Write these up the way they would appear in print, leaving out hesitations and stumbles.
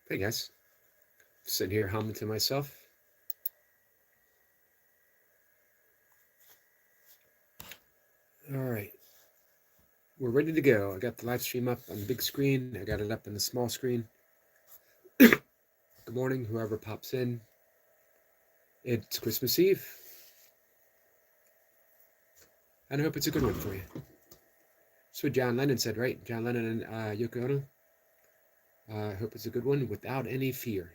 Hey guys, sitting here humming to myself. All right, we're ready to go. I got the live stream up on the big screen. I got it up on the small screen. Good morning, whoever pops in. It's Christmas Eve, and I hope it's a good one for you. That's what John Lennon said, right? John Lennon and Yoko Ono. I hope it's a good one without any fear.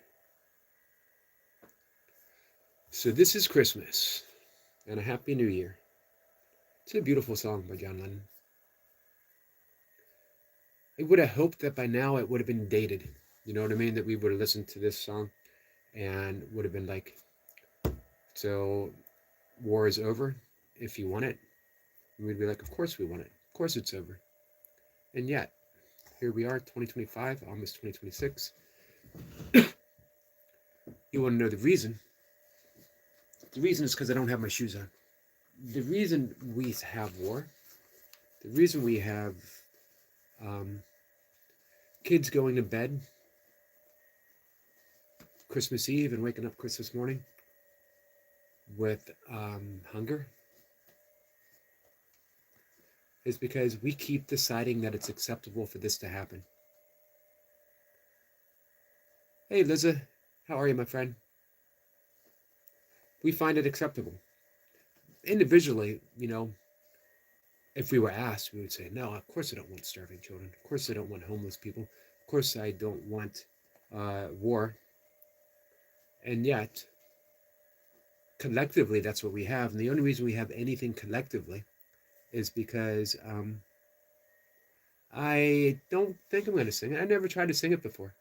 So this is Christmas, and a Happy New Year. It's a beautiful song by John Lennon. I would have hoped that by now it would have been dated. You know what I mean? That we would have listened to this song and would have been like, so war is over. If you want it, and we'd be like, of course we want it. Of course it's over. And yet, here we are, 2025, almost 2026. You want to know the reason? The reason is because I don't have my shoes on. The reason we have war, the reason we have um, kids going to bed Christmas Eve and waking up Christmas morning with hunger is because we keep deciding that it's acceptable for this to happen. Hey, Liza, how are you, my friend? We find it acceptable. Individually, if we were asked, we would say, no, of course I don't want starving children. Of course I don't want homeless people. Of course I don't want war. And yet, collectively, that's what we have. And the only reason we have anything collectively is because I don't think I'm going to sing it. I never tried to sing it before.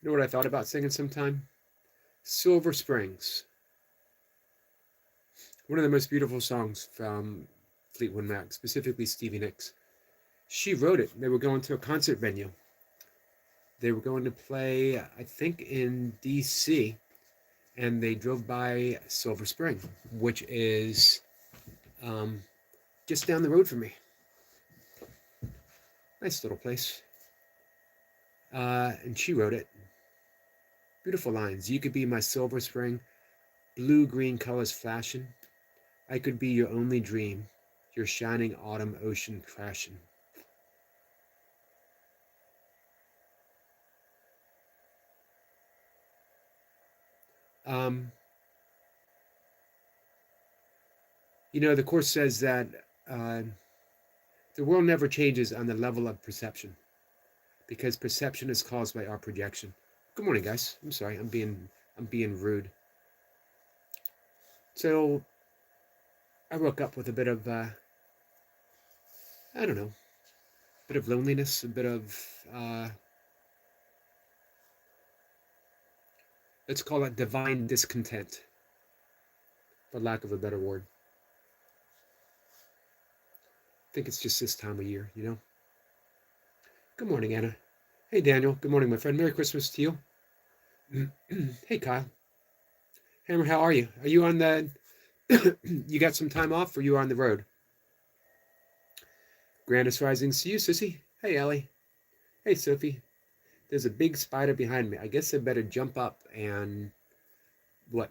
You know what I thought about singing sometime? Silver Springs. One of the most beautiful songs from Fleetwood Mac, specifically Stevie Nicks. She wrote it. They were going to a concert venue. They were going to play, I think, in D.C., and they drove by Silver Spring, which is just down the road from me. Nice little place. And she wrote it. Beautiful lines. You could be my Silver Spring, blue-green colors flashing. I could be your only dream, your shining autumn ocean crashing. The Course says that the world never changes on the level of perception because perception is caused by our projection. Good morning, guys. I'm sorry. I'm being rude. So I woke up with a bit of I don't know, a bit of loneliness, a bit of let's call it divine discontent, for lack of a better word. I think it's just this time of year, Good morning, Anna. Hey, Daniel. Good morning, my friend. Merry Christmas to you. Hey, Kyle. Hammer, how are you? Are you on the... you got some time off, or you are on the road? Grandest risings to you, sissy. Hey, Ellie. Hey, Sophie. There's a big spider behind me. I guess I better jump up and...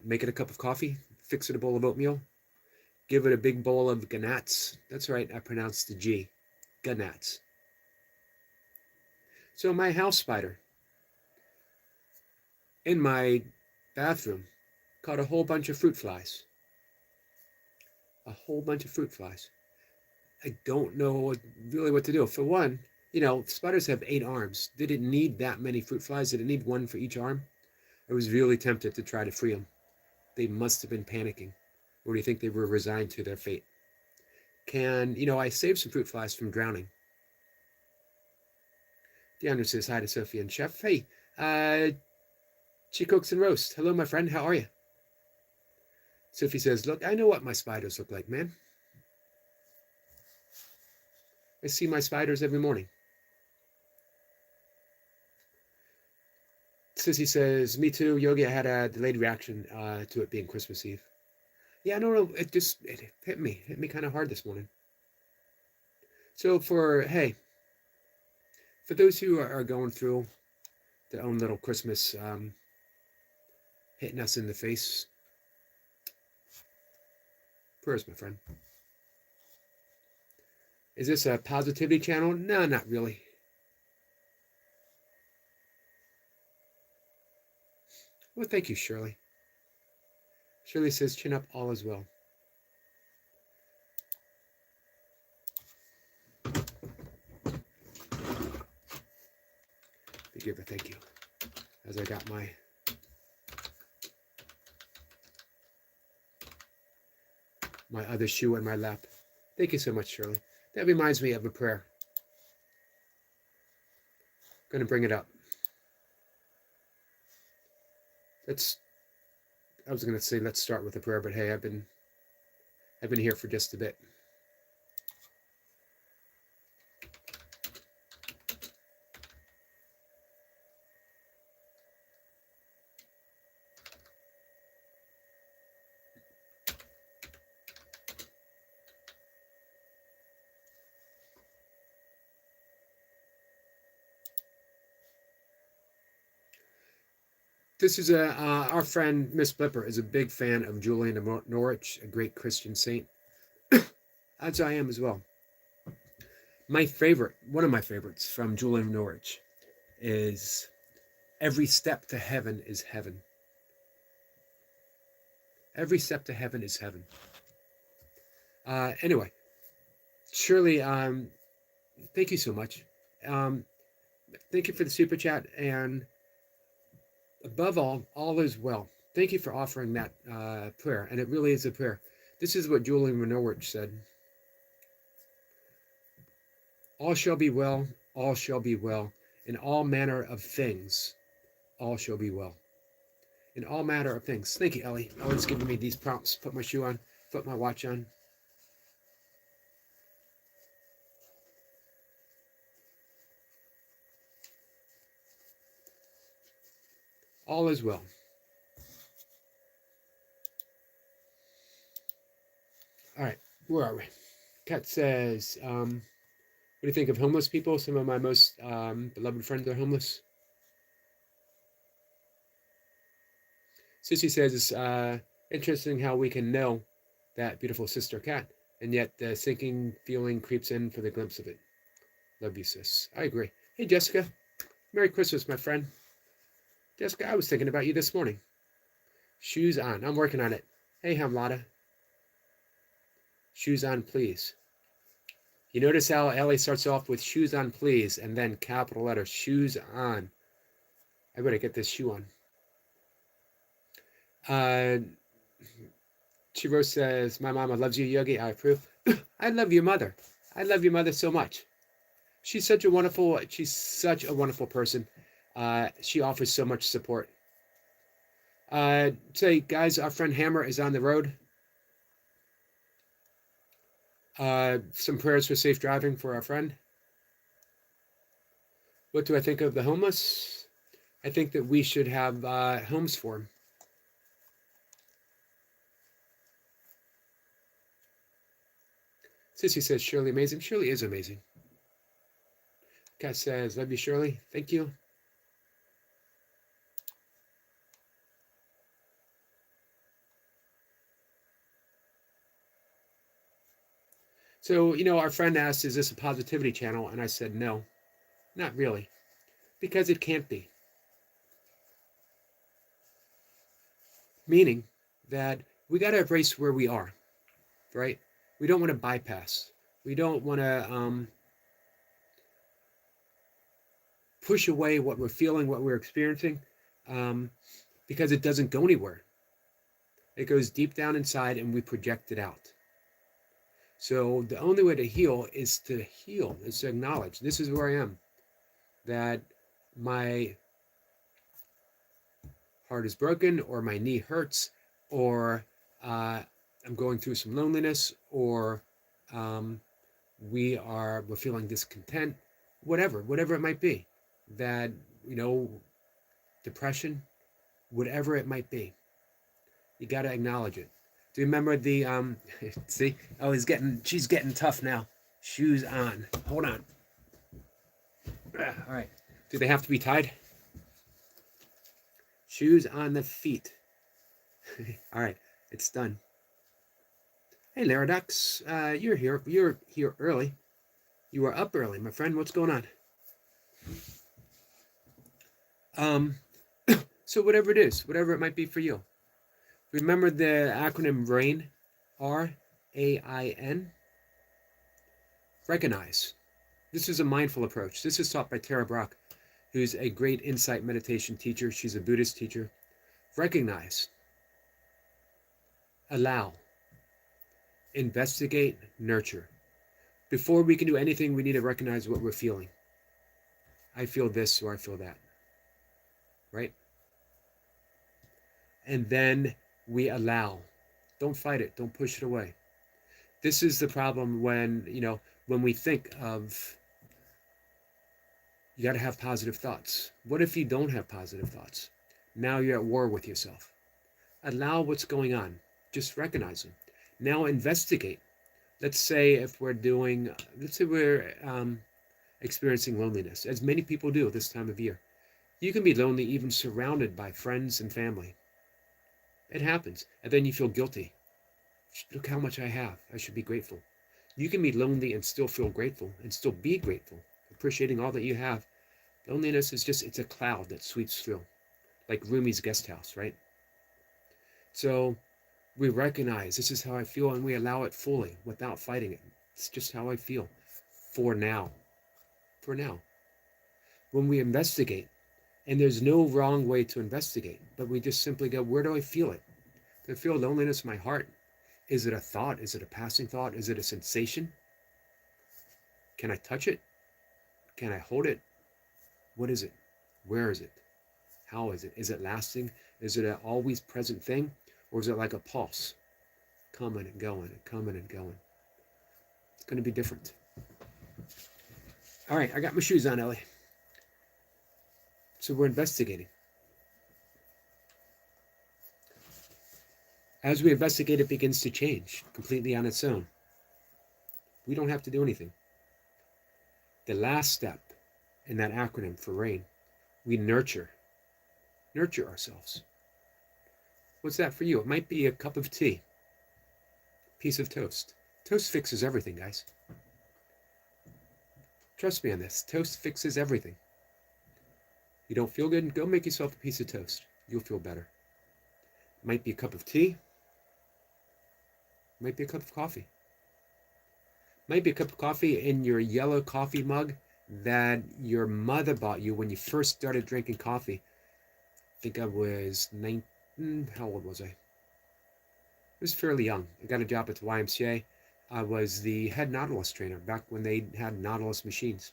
make it a cup of coffee? Fix it a bowl of oatmeal? Give it a big bowl of ganats. That's right, I pronounced the G. Ganats. So my house spider in my bathroom caught a whole bunch of fruit flies. A whole bunch of fruit flies. I don't know really what to do. For one, spiders have 8 arms. Did it need that many fruit flies? Did it need one for each arm? I was really tempted to try to free them. They must have been panicking. Or do you think they were resigned to their fate? I saved some fruit flies from drowning. DeAndre says hi to Sophie and Chef. Hey, She Cooks and Roast. Hello, my friend. How are you? Sophie says, look, I know what my spiders look like, man. I see my spiders every morning. Sissy says, me too, Yogi. I had a delayed reaction to it being Christmas Eve. Yeah, no, it hit me kind of hard this morning. So hey, For those who are going through their own little Christmas, hitting us in the face, prayers, my friend. Is this a positivity channel? No, not really. Well, thank you, Shirley. Shirley says, chin up, all is well. The giver, thank you. As I got my other shoe in my lap. Thank you so much, Shirley. That reminds me of a prayer. I'm going to bring it up. I was going to say let's start with a prayer, but hey, I've been here for just a bit. This is our friend Miss Blipper is a big fan of Julian of Norwich, a great Christian saint, as I am as well. One of my favorites from Julian of Norwich is every step to heaven is heaven. Every step to heaven is heaven. Anyway, Shirley, thank you so much. Thank you for the super chat, and above all is well. Thank you for offering that prayer, and it really is a prayer. This is what Julian of Norwich said. All shall be well, all shall be well. In all manner of things, all shall be well. In all manner of things. Thank you, Ellie. Ellie's giving me these prompts. Put my shoe on, put my watch on. All is well. All right, where are we? Kat says, what do you think of homeless people? Some of my most beloved friends are homeless. Sissy says, it's interesting how we can know that beautiful sister Kat, and yet the sinking feeling creeps in for the glimpse of it. Love you, sis. I agree. Hey, Jessica. Merry Christmas, my friend. Jessica, I was thinking about you this morning. Shoes on. I'm working on it. Hey, Hamlada. Shoes on, please. You notice how Ellie starts off with shoes on, please, and then capital letter, shoes on. I better get this shoe on. Chiro says, my mama loves you, Yogi. I approve. I love your mother. I love your mother so much. She's such a wonderful person. She offers so much support. Say, guys, our friend Hammer is on the road. Some prayers for safe driving for our friend. What do I think of the homeless? I think that we should have homes for him. Sissy says, Shirley amazing. Shirley is amazing. Kat says, love you, Shirley. Thank you. So, our friend asked, is this a positivity channel? And I said, no, not really, because it can't be. Meaning that we got to embrace where we are, right? We don't want to bypass. We don't want to push away what we're feeling, what we're experiencing, because it doesn't go anywhere. It goes deep down inside and we project it out. So the only way to heal, is to acknowledge, this is where I am, that my heart is broken, or my knee hurts, or I'm going through some loneliness, or we're feeling discontent, whatever it might be, that, depression, whatever it might be, you got to acknowledge it. Do you remember the, see? Oh, she's getting tough now. Shoes on. Hold on. All right. Do they have to be tied? Shoes on the feet. All right. It's done. Hey, Laradux. You're here. You're here early. You are up early, my friend. What's going on? So whatever it is, whatever it might be for you. Remember the acronym RAIN, RAIN? Recognize. This is a mindful approach. This is taught by Tara Brach, who's a great insight meditation teacher. She's a Buddhist teacher. Recognize. Allow. Investigate. Nurture. Before we can do anything, we need to recognize what we're feeling. I feel this or I feel that. Right? And then we allow. Don't fight it. Don't push it away. This is the problem when we think of, you got to have positive thoughts. What if you don't have positive thoughts? Now you're at war with yourself. Allow what's going on. Just recognize them. Now investigate. Let's say if we're experiencing loneliness, as many people do this time of year. You can be lonely even surrounded by friends and family. It happens. And then you feel guilty. Look how much I have. I should be grateful. You can be lonely and still feel grateful and still be grateful, appreciating all that you have. Loneliness is it's a cloud that sweeps through, like Rumi's guest house, right? So we recognize this is how I feel and we allow it fully without fighting it. It's just how I feel for now. For now. When we investigate, and there's no wrong way to investigate, but we just simply go, where do I feel it? Do I feel loneliness in my heart? Is it a thought? Is it a passing thought? Is it a sensation? Can I touch it? Can I hold it? What is it? Where is it? How is it? Is it lasting? Is it an always present thing? Or is it like a pulse? Coming and going and coming and going. It's going to be different. All right, I got my shoes on, Ellie. So we're investigating. As we investigate, it begins to change completely on its own. We don't have to do anything. The last step in that acronym for RAIN, we nurture. Nurture ourselves. What's that for you? It might be a cup of tea, piece of toast. Toast fixes everything, guys. Trust me on this. Toast fixes everything. You don't feel good? Go make yourself a piece of toast. You'll feel better. Might be a cup of tea. Might be a cup of coffee. Might be a cup of coffee in your yellow coffee mug that your mother bought you when you first started drinking coffee. I think I was 19. How old was I? I was fairly young. I got a job at the YMCA. I was the head Nautilus trainer back when they had Nautilus machines.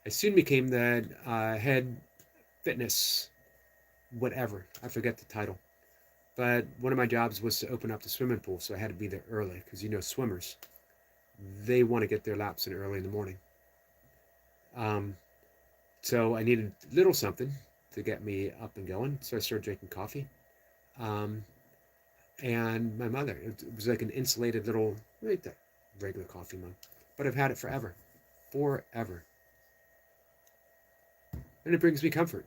I soon became the head fitness, whatever. I forget the title. But one of my jobs was to open up the swimming pool, so I had to be there early because swimmers, they want to get their laps in early in the morning. So I needed a little something to get me up and going, so I started drinking coffee. And my mother, it was like an insulated little, like that regular coffee mug, but I've had it forever. And it brings me comfort.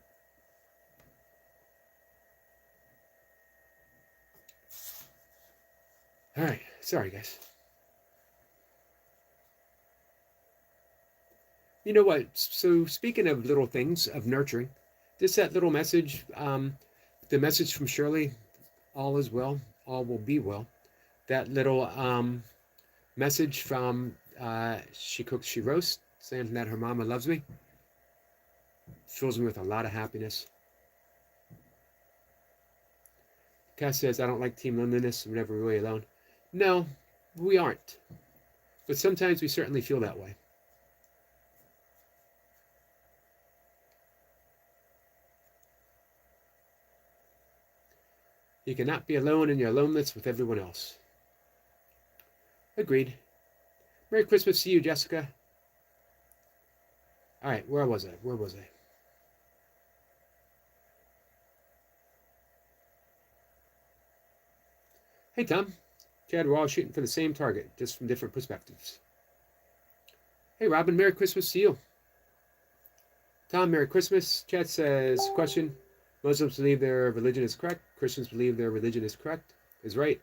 All right, sorry guys. You know what? So speaking of little things, of nurturing, just that little message, the message from Shirley, all is well, all will be well. That little message from She Cooks, She Roasts, saying that her mama loves me, fills me with a lot of happiness. Cass says, I don't like team loneliness, we're never really alone. No, we aren't. But sometimes we certainly feel that way. You cannot be alone in your loneliness with everyone else. Agreed. Merry Christmas to you, Jessica. All right, where was I? Hey, Tom. Chad, we're all shooting for the same target, just from different perspectives. Hey, Robin, Merry Christmas to you. Tom, Merry Christmas. Chat says, question. Muslims believe their religion is correct. Christians believe their religion is correct, is right.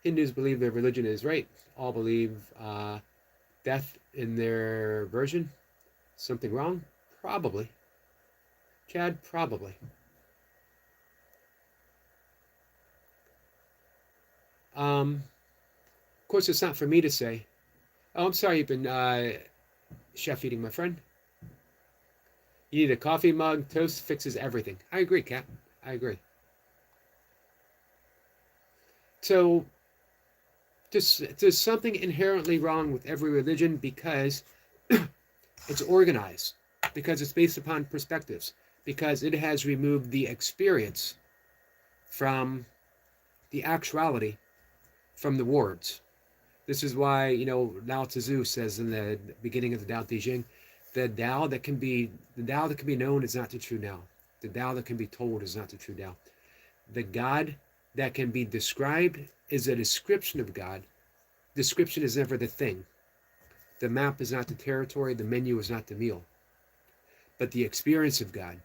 Hindus believe their religion is right. All believe death in their version. Something wrong? Probably. Chad, probably. Of course, it's not for me to say. Oh, I'm sorry you've been chef eating, my friend. You need a coffee mug. Toast fixes everything. I agree, Kat. I agree. So, there's something inherently wrong with every religion because it's organized, because it's based upon perspectives, because it has removed the experience from the actuality from the words. This is why, Lao Tzu says in the beginning of the Tao Te Ching, the Tao that can be known is not the true Tao. The Tao that can be told is not the true Tao. The God that can be described is a description of God. Description is never the thing. The map is not the territory. The menu is not the meal. But the experience of God.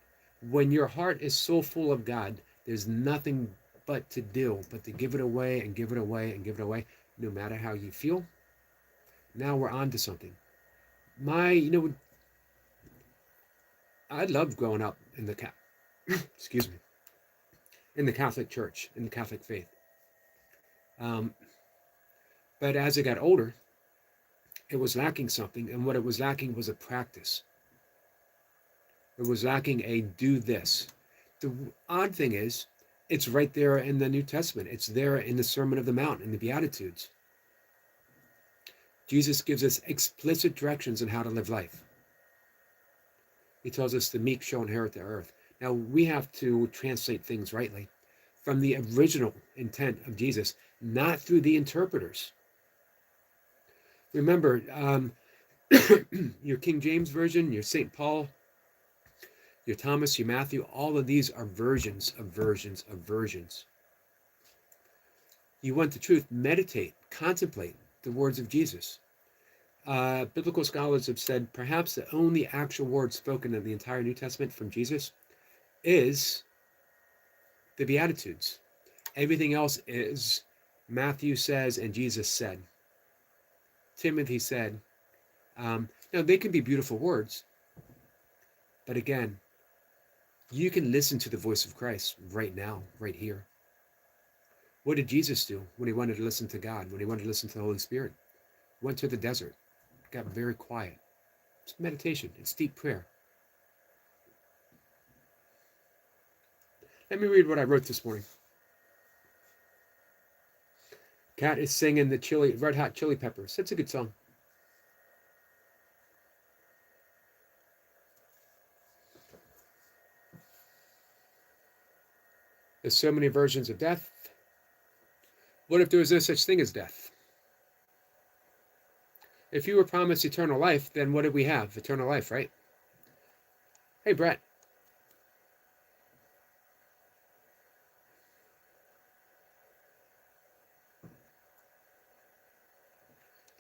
When your heart is so full of God, there's nothing but to do, but to give it away and give it away and give it away, no matter how you feel. Now we're on to something. I loved growing up in the excuse me, in the Catholic Church, in the Catholic faith. But as I got older, it was lacking something, and what it was lacking was a practice. It was lacking a do this. The odd thing is, it's right there in the New Testament. It's there in the Sermon of the Mount, in the Beatitudes. Jesus gives us explicit directions on how to live life. He tells us the meek shall inherit the earth. Now, we have to translate things rightly from the original intent of Jesus, not through the interpreters. Remember, your King James Version, your St. Paul, your Thomas, your Matthew, all of these are versions of versions of versions. You want the truth, meditate, contemplate the words of Jesus. Biblical scholars have said perhaps the only actual word spoken in the entire New Testament from Jesus is the Beatitudes. Everything else is Matthew says and Jesus said. Timothy said. Now, they can be beautiful words, but again, you can listen to the voice of Christ right now, right here. What did Jesus do when he wanted to listen to God, when he wanted to listen to the Holy Spirit? Went to the desert, got very quiet. It's meditation, it's deep prayer. Let me read what I wrote this morning. Kat is singing the Red Hot Chili Peppers. That's a good song. There's so many versions of death. What if there was no such thing as death? If you were promised eternal life, then what did we have? Eternal life, right? Hey, Brett.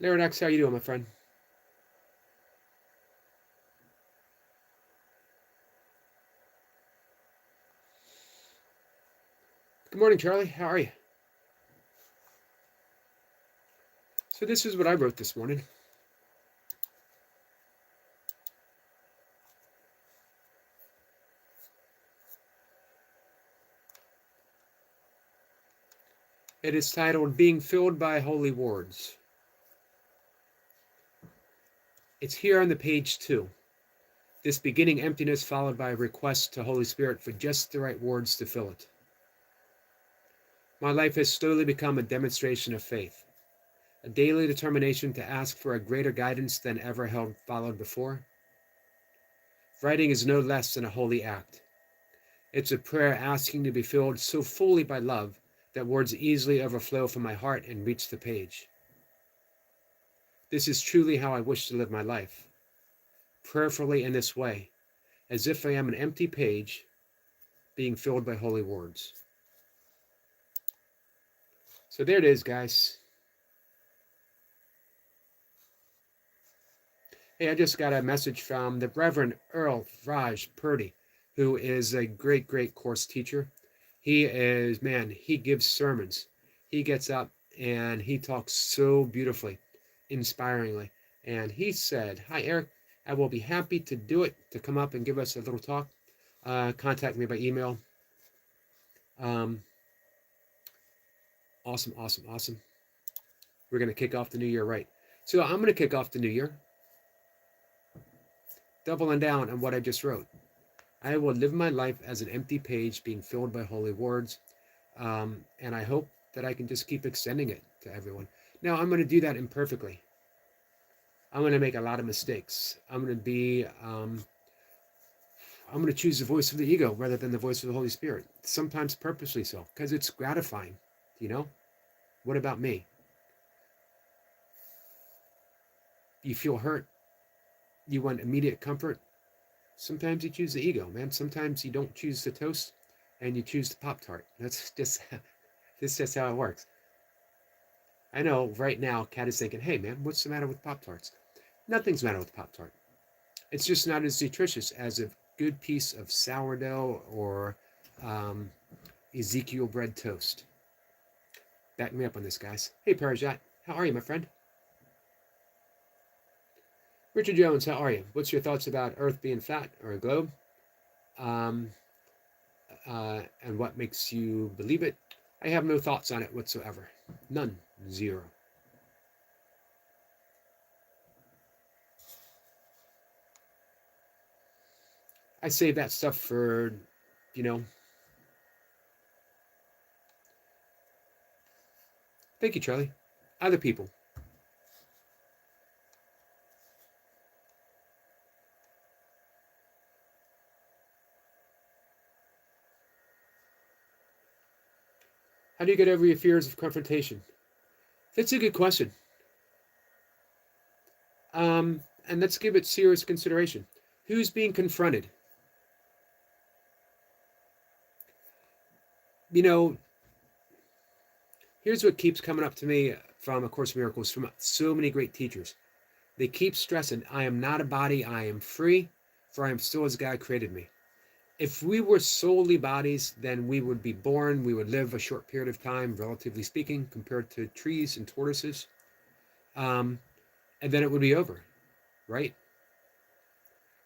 Larry X, how you doing, my friend? Good morning, Charlie. How are you? So this is what I wrote this morning. It is titled Being Filled by Holy Words. It's here on the page 2. This beginning emptiness followed by a request to Holy Spirit for just the right words to fill it. My life has slowly become a demonstration of faith, a daily determination to ask for a greater guidance than ever held followed before. Writing is no less than a holy act. It's a prayer asking to be filled so fully by love that words easily overflow from my heart and reach the page. This is truly how I wish to live my life, prayerfully in this way, as if I am an empty page being filled by holy words. So there it is, guys. Hey, I just got a message from the Reverend Earl Raj Purdy, who is a great, great course teacher. He is, man, he gives sermons. He gets up and he talks so beautifully, inspiringly. And he said, "Hi, Eric. I will be happy to do it, to come up and give us a little talk. Contact me by email." Um, awesome, awesome, awesome. We're going to kick off the new year right. So I'm going to kick off the new year, doubling down on what I just wrote. I will live my life as an empty page being filled by holy words. And I hope that I can just keep extending it to everyone. Now, I'm going to do that imperfectly. I'm going to make a lot of mistakes. I'm going to choose the voice of the ego rather than the voice of the Holy Spirit. Sometimes purposely so, because it's gratifying. You know? What about me? You feel hurt. You want immediate comfort. Sometimes you choose the ego, man. Sometimes you don't choose the toast and you choose the Pop-Tart. That's just how it works. I know right now Kat is thinking, hey man, what's the matter with Pop-Tarts? Nothing's the matter with Pop-Tart. It's just not as nutritious as a good piece of sourdough or Ezekiel bread toast. Back me up on this, guys. Hey Parajat, how are you, my friend? Richard Jones, how are you? What's your thoughts about Earth being flat or a globe? And what makes you believe it? I have no thoughts on it whatsoever. None. Zero. I save that stuff for, you know. Thank you, Charlie. Other people. How do you get over your fears of confrontation? That's a good question. And let's give it serious consideration. Who's being confronted? You know, here's what keeps coming up to me from A Course in Miracles from so many great teachers. They keep stressing, I am not a body, I am free, for I am still as God created me. If we were solely bodies, then we would be born, we would live a short period of time, relatively speaking, compared to trees and tortoises. And then it would be over, right?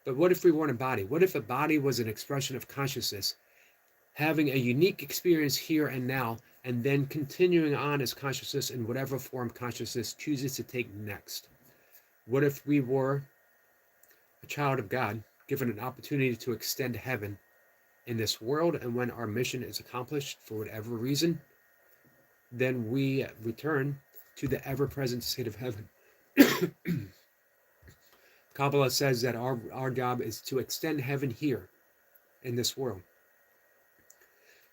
But what if we weren't a body? What if a body was an expression of consciousness, having a unique experience here and now, and then continuing on as consciousness in whatever form consciousness chooses to take next? What if we were a child of God, given an opportunity to extend heaven in this world, and when our mission is accomplished for whatever reason, then we return to the ever-present state of heaven. Kabbalah says that our job is to extend heaven here in this world.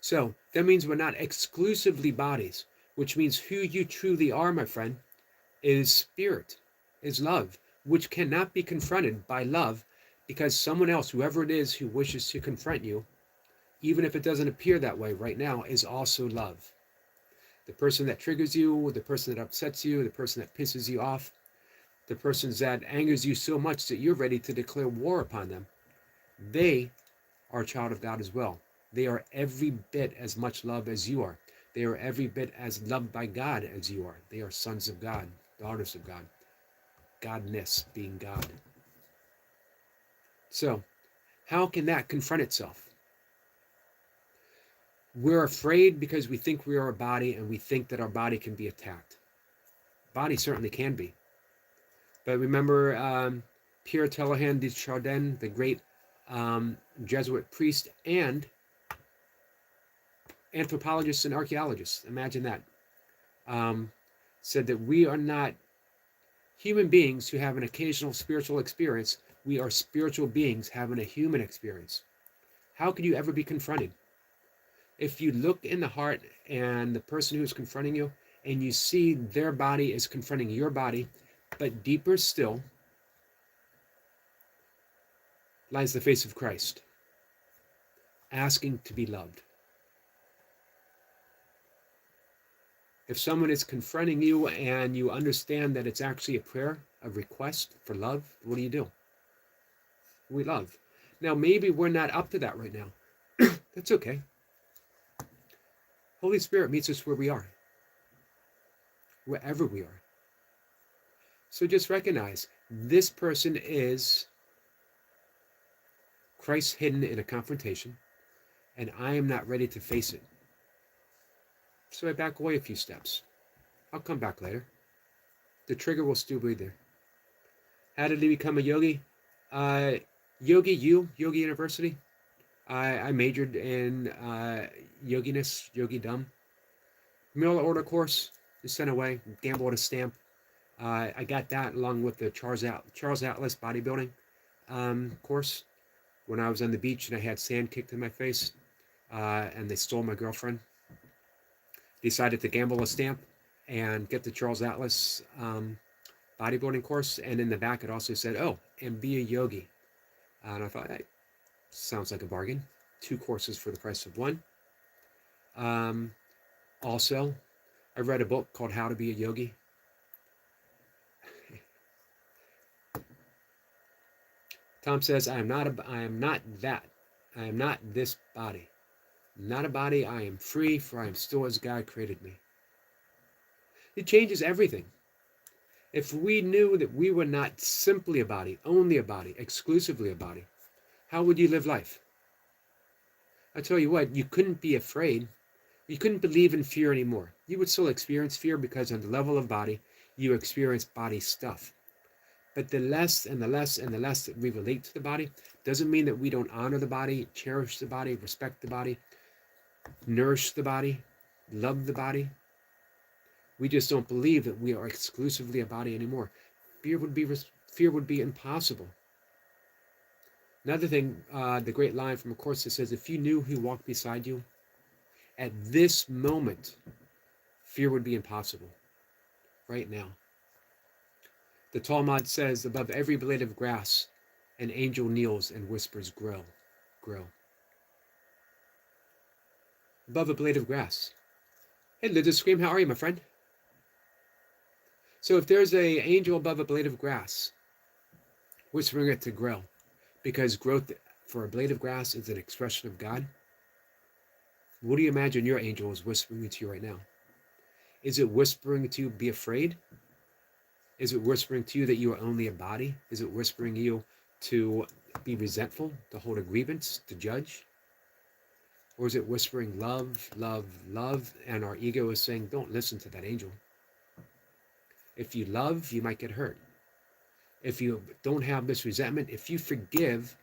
So that means we're not exclusively bodies, which means who you truly are, my friend, is spirit, is love, which cannot be confronted by love, because someone else, whoever it is who wishes to confront you, even if it doesn't appear that way right now, is also love. The person that triggers you, the person that upsets you, the person that pisses you off, the person that angers you so much that you're ready to declare war upon them, they are a child of God as well. They are every bit as much love as you are. They are every bit as loved by God as you are. They are sons of God, daughters of God. Godness being God. So, how can that confront itself? We're afraid because we think we are a body and we think that our body can be attacked. Body certainly can be. But remember Pierre Telehan de Chardin, the great Jesuit priest and anthropologist and archaeologist, imagine that, said that we are not human beings who have an occasional spiritual experience. We are spiritual beings having a human experience. How could you ever be confronted? If you look in the heart and the person who's confronting you and you see their body is confronting your body, but deeper still lies the face of Christ, asking to be loved. If someone is confronting you and you understand that it's actually a prayer, a request for love, what do? We love. Now, maybe we're not up to that right now. That's okay. Holy Spirit meets us where we are, wherever we are. So just recognize this person is Christ hidden in a confrontation, and I am not ready to face it. So I back away a few steps. I'll come back later. The trigger will still be there. How did he become a yogi? Yogi University. I majored in yoginess, yogidom. Middle order course is sent away. Gambled a stamp. I got that along with the Charles Atlas bodybuilding course when I was on the beach and I had sand kicked in my face and they stole my girlfriend. Decided to gamble a stamp and get the Charles Atlas bodybuilding course, and in the back it also said, oh, and be a yogi. And I thought, hey, sounds like a bargain. 2 courses for the price of 1. Also, I read a book called How to Be a Yogi. Tom says, I am not that. I am not this body. Not a body, I am free, for I am still as God created me. It changes everything. If we knew that we were not simply a body, only a body, exclusively a body, how would you live life? I tell you what, you couldn't be afraid. You couldn't believe in fear anymore. You would still experience fear because on the level of body, you experience body stuff. But the less and the less and the less that we relate to the body doesn't mean that we don't honor the body, cherish the body, respect the body, nourish the body, love the body. We just don't believe that we are exclusively a body anymore. Fear would be impossible. Another thing, the great line from A Course that says, if you knew who walked beside you, at this moment, fear would be impossible. Right now. The Talmud says, above every blade of grass, an angel kneels and whispers, grow, grow. Above a blade of grass. Hey, Liz Scream, how are you, my friend? So if there's an angel above a blade of grass, whispering it to grow, because growth for a blade of grass is an expression of God, what do you imagine your angel is whispering to you right now? Is it whispering to you, be afraid? Is it whispering to you that you are only a body? Is it whispering you to be resentful, to hold a grievance, to judge? Or is it whispering love, love, love, and our ego is saying, don't listen to that angel. If you love, you might get hurt. If you don't have this resentment, if you forgive,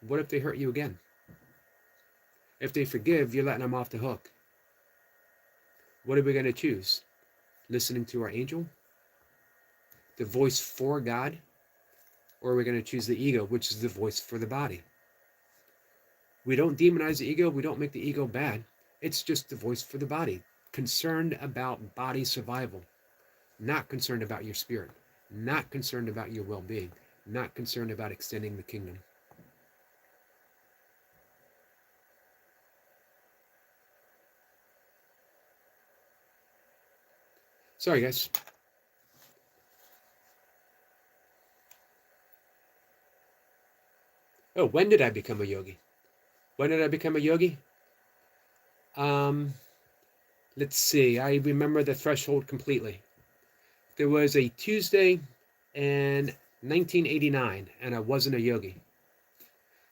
what if they hurt you again? If they forgive, you're letting them off the hook. What are we going to choose? Listening to our angel? The voice for God? Or are we going to choose the ego, which is the voice for the body? We don't demonize the ego. We don't make the ego bad. It's just the voice for the body. Concerned about body survival. Not concerned about your spirit. Not concerned about your well-being. Not concerned about extending the kingdom. Sorry, guys. Oh, when did I become a yogi? When did I become a yogi? Let's see. I remember the threshold completely. There was a Tuesday in 1989, and I wasn't a yogi.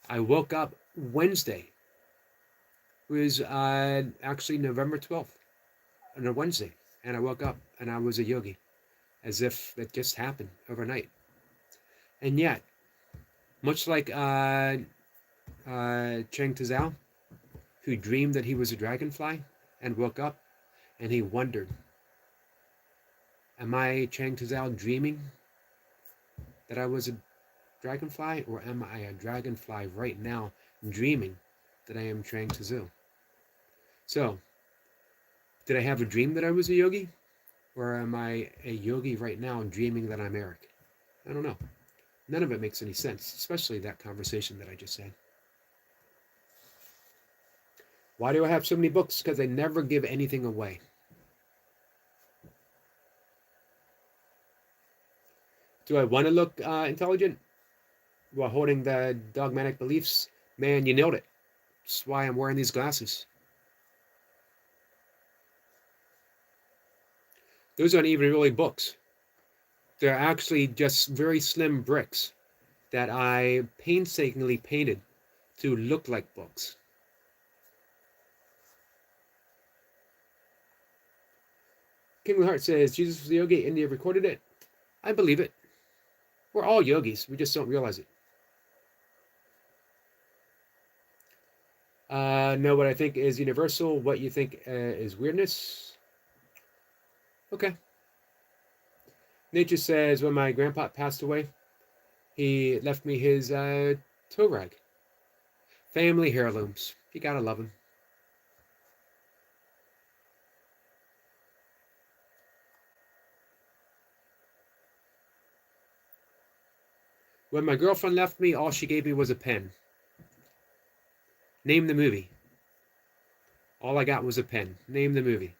I woke up Wednesday. It was actually November 12th, on a Wednesday, and I woke up and I was a yogi, as if it just happened overnight. And yet, much like Cheng Tazao, who dreamed that he was a dragonfly and woke up and he wondered, am I Cheng Tazao dreaming that I was a dragonfly, or am I a dragonfly right now dreaming that I am Cheng Tazao? So, did I have a dream that I was a yogi? Or am I a yogi right now dreaming that I'm Eric? I don't know. None of it makes any sense, especially that conversation that I just had. Why do I have so many books? Because I never give anything away. Do I want to look intelligent while holding the dogmatic beliefs? Man, you nailed it. That's why I'm wearing these glasses. Those aren't even really books. They're actually just very slim bricks that I painstakingly painted to look like books. King Heart says, Jesus was the yogi, India recorded it. I believe it. We're all yogis. We just don't realize it. No, what I think is universal. What you think is weirdness. Okay. Nature says, when my grandpa passed away, he left me his toe rag. Family heirlooms. You gotta love them. When my girlfriend left me, all she gave me was a pen. Name the movie. All I got was a pen. Name the movie.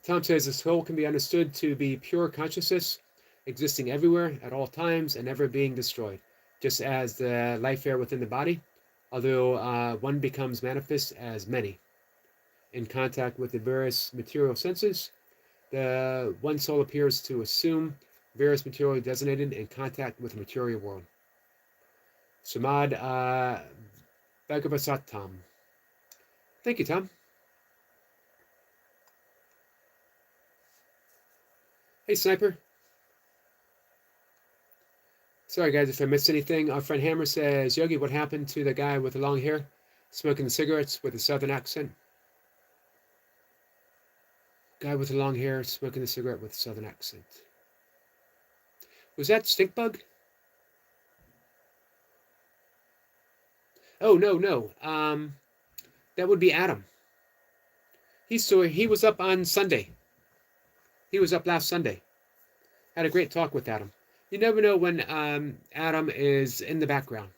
Tom says the soul can be understood to be pure consciousness, existing everywhere, at all times, and never being destroyed, just as the life air within the body, although one becomes manifest as many. In contact with the various material senses, the one soul appears to assume various material designated in contact with the material world. Samad Bhagavasatam. Thank you, Tom. Hey, Sniper. Sorry, guys, if I missed anything. Our friend Hammer says, Yogi, what happened to the guy with the long hair smoking cigarettes with a southern accent? Guy with the long hair smoking a cigarette with a southern accent. Was that Stinkbug? Oh, no. That would be Adam. He was up on Sunday. He was up last Sunday. Had a great talk with Adam. You never know when Adam is in the background.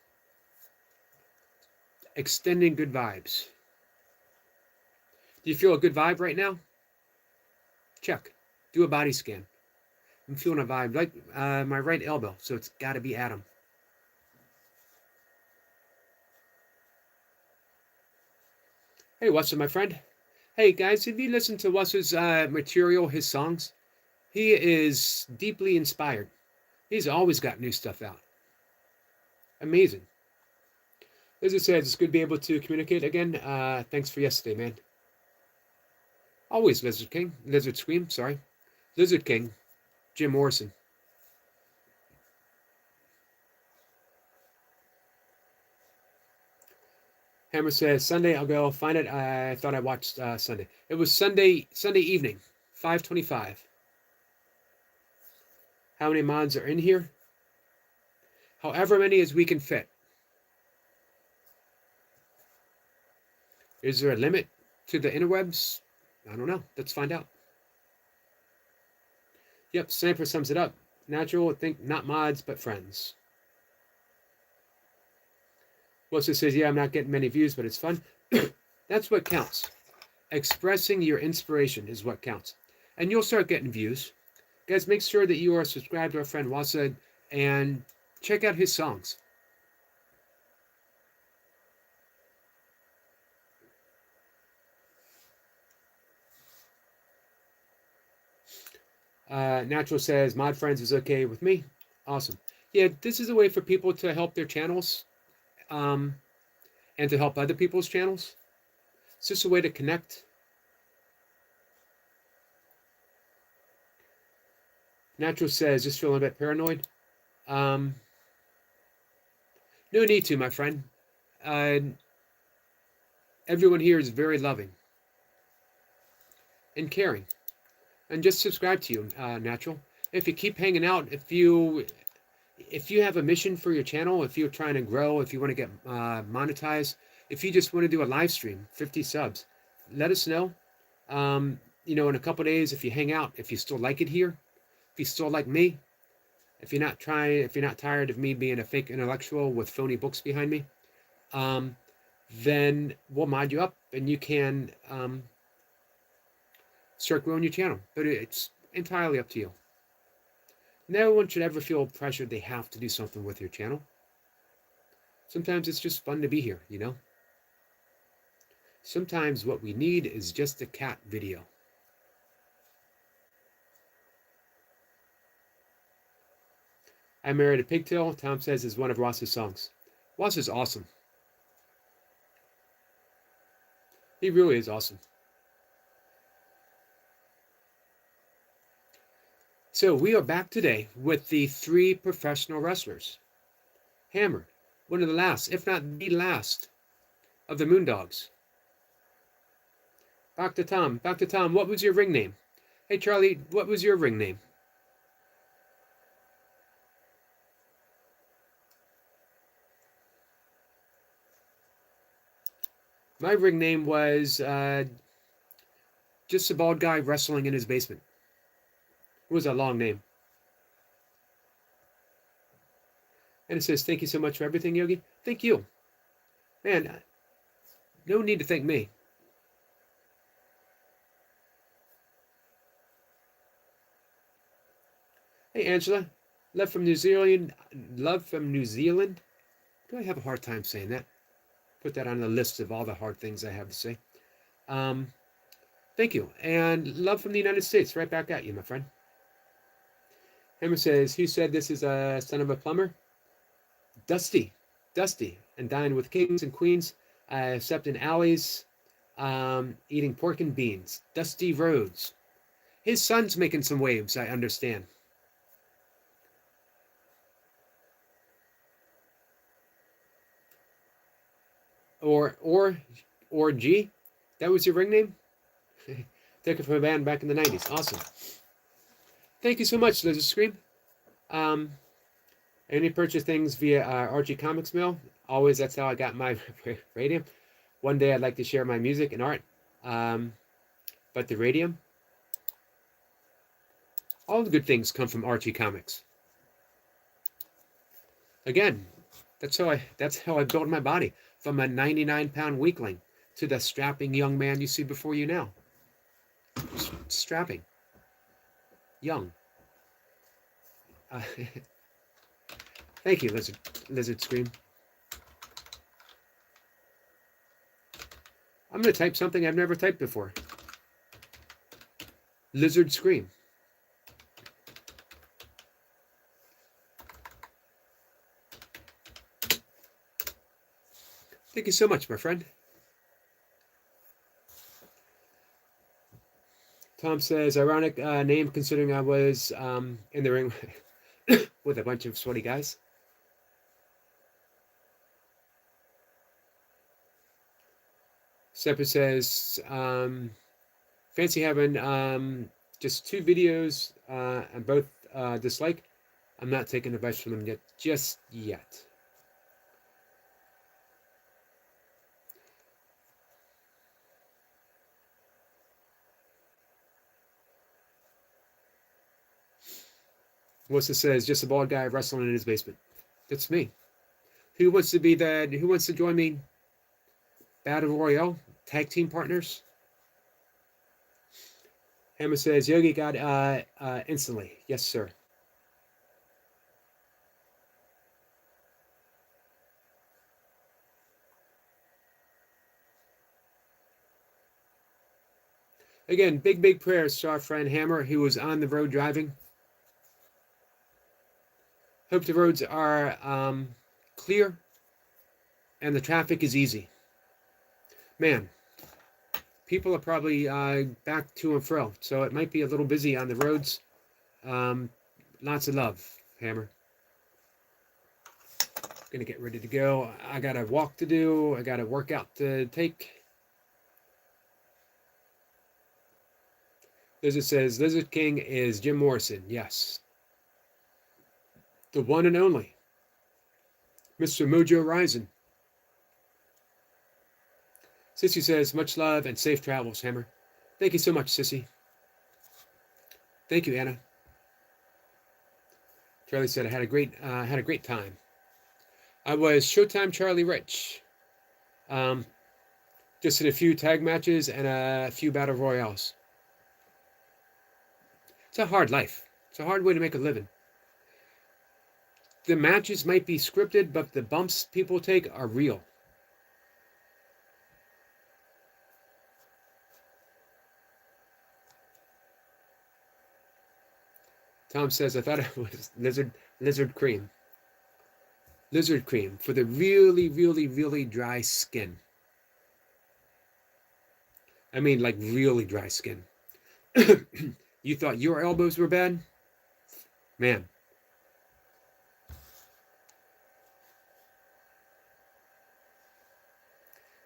Extending good vibes. Do you feel a good vibe right now? Check. Do a body scan. I'm feeling a vibe, like my right elbow, so it's got to be Adam. Hey, what's up, my friend? Hey, guys, have you listened to Wes's material, his songs? He is deeply inspired. He's always got new stuff out. Amazing. As I said, it's good to be able to communicate again. Thanks for yesterday, man. Always Lizard Scream, sorry. Lizard King, Jim Morrison. Hammer says, Sunday, I'll go find it. I thought I watched Sunday. It was Sunday evening, 5:25. How many mods are in here? However many as we can fit. Is there a limit to the interwebs? I don't know. Let's find out. Yep, Sniper sums it up. Natural, think not mods, but friends. Wilson says, yeah, I'm not getting many views, but it's fun. That's what counts. Expressing your inspiration is what counts. And you'll start getting views. Guys, make sure that you are subscribed to our friend Wasa and check out his songs. Natural says, mod friends is okay with me. Awesome. Yeah, this is a way for people to help their channels and to help other people's channels. It's just a way to connect. Natural says, just feeling a bit paranoid. No need to, my friend. Everyone here is very loving and caring. And just subscribe to you, Natural. If you keep hanging out, if you have a mission for your channel, if you're trying to grow, if you want to get monetized, if you just want to do a live stream, 50 subs, let us know. In a couple days, if you hang out, if you still like it here, if you still like me, if you're not tired of me being a fake intellectual with phony books behind me, then we'll mod you up and you can start growing your channel. But it's entirely up to you. No one should ever feel pressured they have to do something with your channel. Sometimes it's just fun to be here, you know? Sometimes what we need is just a cat video. I Married a Pigtail, Tom says, is one of Ross's songs. Ross is awesome. He really is awesome. So we are back today with the 3 professional wrestlers. Hammer, one of the last, if not the last, of the Moondogs. Back to Tom. Back to Tom. What was your ring name? Hey, Charlie, what was your ring name? My ring name was just a bald guy wrestling in his basement. It was a long name. And it says, thank you so much for everything, Yogi. Thank you. Man, no need to thank me. Hey, Angela. Love from New Zealand. Love from New Zealand. Do I have a hard time saying that? Put that on the list of all the hard things I have to say. Thank you. And love from the United States. Right back at you, my friend. Hammer says, who said this is a son of a plumber? Dusty. Dusty. And dined with kings and queens, slept in alleys, eating pork and beans. Dusty Rhodes. His son's making some waves, I understand. Or G? That was your ring name? Took it from a band back in the 90s. Awesome. Thank you so much, Lizard Scream. Any purchase things via Archie Comics Mail. Always, that's how I got my radium. One day I'd like to share my music and art. But the radium, all the good things come from Archie Comics. Again, that's how I built my body, from a 99-pound weakling to the strapping young man you see before you now. Strapping. Young. Thank you, Lizard Scream. I'm going to type something I've never typed before. Lizard Scream. Thank you so much, my friend. Tom says, ironic name considering I was in the ring with a bunch of sweaty guys. Separate says, fancy having just 2 videos and both dislike. I'm not taking advice from them just yet. What's says, just a bald guy wrestling in his basement. That's me. Who wants to join me? Battle Royale? Tag team partners? Hammer says, Yogi got instantly. Yes, sir. Again, big prayers to our friend Hammer, who was on the road driving. Hope the roads are clear and the traffic is easy. Man, people are probably back to and fro, so it might be a little busy on the roads. Lots of love, Hammer. Gonna get ready to go. I got a walk to do. I got a workout to take. Lizard says, Lizard King is Jim Morrison. Yes. The one and only. Mr. Mojo Rising. Sissy says, much love and safe travels, Hammer. Thank you so much, Sissy. Thank you, Anna. Charlie said, I had a great time. I was Showtime Charlie Rich. Just in a few tag matches and a few battle royales. It's a hard life. It's a hard way to make a living. The matches might be scripted, but the bumps people take are real. Tom says, I thought it was lizard cream. Lizard cream for the really, really, really dry skin. I mean, like really dry skin. You thought your elbows were bad? Man.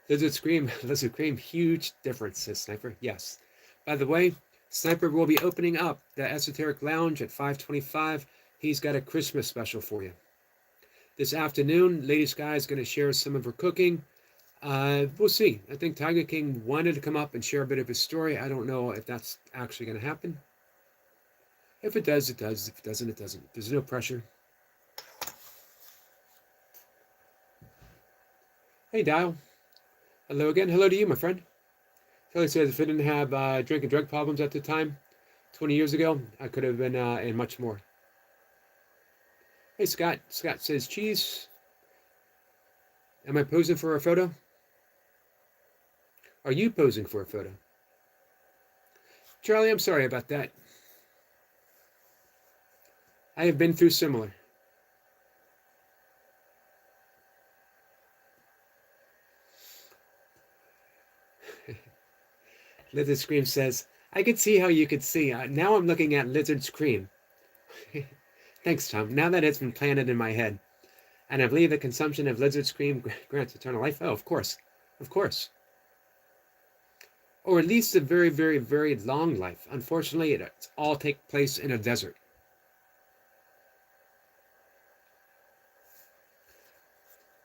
Lizard cream, huge difference, says Sniper. Yes. By the way, Sniper will be opening up the Esoteric Lounge at 5:25. He's got a Christmas special for you. This afternoon, Lady Sky is going to share some of her cooking. We'll see. I think Tiger King wanted to come up and share a bit of his story. I don't know if that's actually going to happen. If it does, it does. If it doesn't, it doesn't. There's no pressure. Hey, Dial. Hello again. Hello to you, my friend. Kelly says, if I didn't have drink and drug problems at the time, 20 years ago, I could have been in much more. Hey, Scott. Scott says, cheese. Am I posing for a photo? Are you posing for a photo? Charlie, I'm sorry about that. I have been through similar. Lizard Scream says, I could see how you could see. Now I'm looking at Lizard Scream. Thanks, Tom. Now that it's been planted in my head. And I believe the consumption of Lizard Scream grants eternal life. Oh, of course. Of course. Or at least a very, very, very long life. Unfortunately, it all takes place in a desert.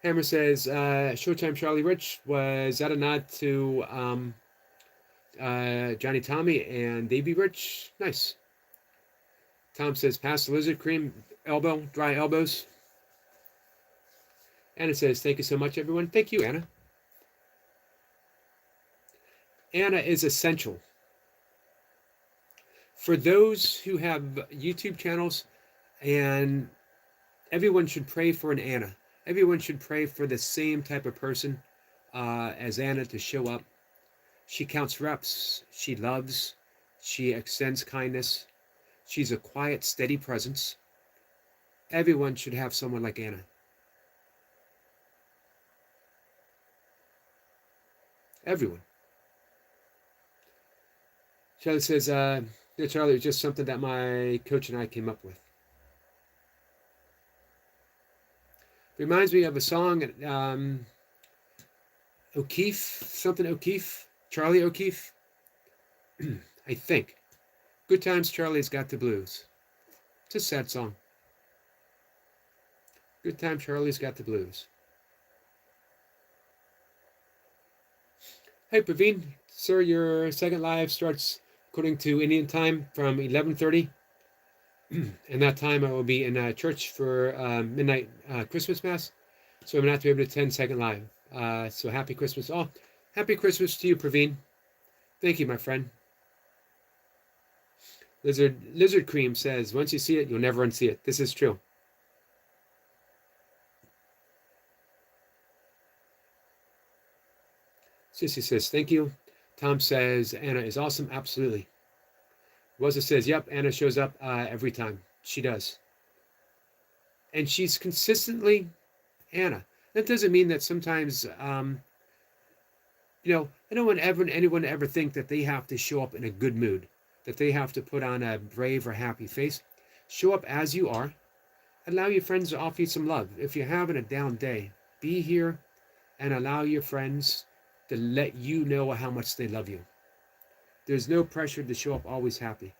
Hammer says, Showtime Charlie Rich, was that a nod to Johnny Tommy and Davey Rich? Nice. Tom says, pass the Lizard Cream, elbow, dry elbows. Anna says, thank you so much, everyone. Thank you, Anna. Anna is essential. For those who have YouTube channels, and everyone should pray for an Anna. Everyone should pray for the same type of person as Anna to show up. She counts reps. She loves. She extends kindness. She's a quiet, steady presence. Everyone should have someone like Anna. Everyone. Charlie says, yeah, Charlie, it was just something that my coach and I came up with. Reminds me of a song, O'Keefe, something O'Keefe, Charlie O'Keefe, I think. Good Times Charlie's Got the Blues. It's a sad song. Good Time Charlie's Got the Blues. Hey, Praveen. Sir, your second live starts according to Indian time from 11:30. And that time I will be in church for midnight Christmas Mass. So I'm not to be able to attend second live. So happy Christmas. Oh, happy Christmas to you, Praveen. Thank you, my friend. Lizard Cream says, once you see it, you'll never unsee it. This is true. Sissy says, thank you. Tom says, Anna is awesome. Absolutely. Rosa says, yep, Anna shows up every time. She does. And she's consistently Anna. That doesn't mean that sometimes, I don't want anyone to ever think that they have to show up in a good mood, that they have to put on a brave or happy face. Show up as you are. Allow your friends to offer you some love. If you're having a down day, be here and allow your friends to let you know how much they love you. There's no pressure to show up always happy,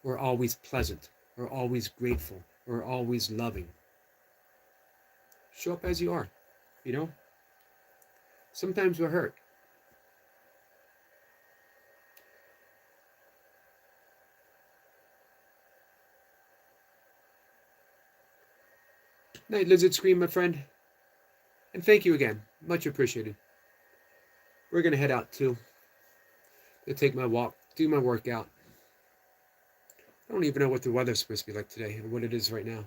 or always pleasant, or always grateful, or always loving. Show up as you are, Sometimes we're hurt. Night, Lizard Scream, my friend. And thank you again. Much appreciated. We're going to head out too. Gonna take my walk, do my workout. I don't even know what the weather's supposed to be like today, or what it is right now.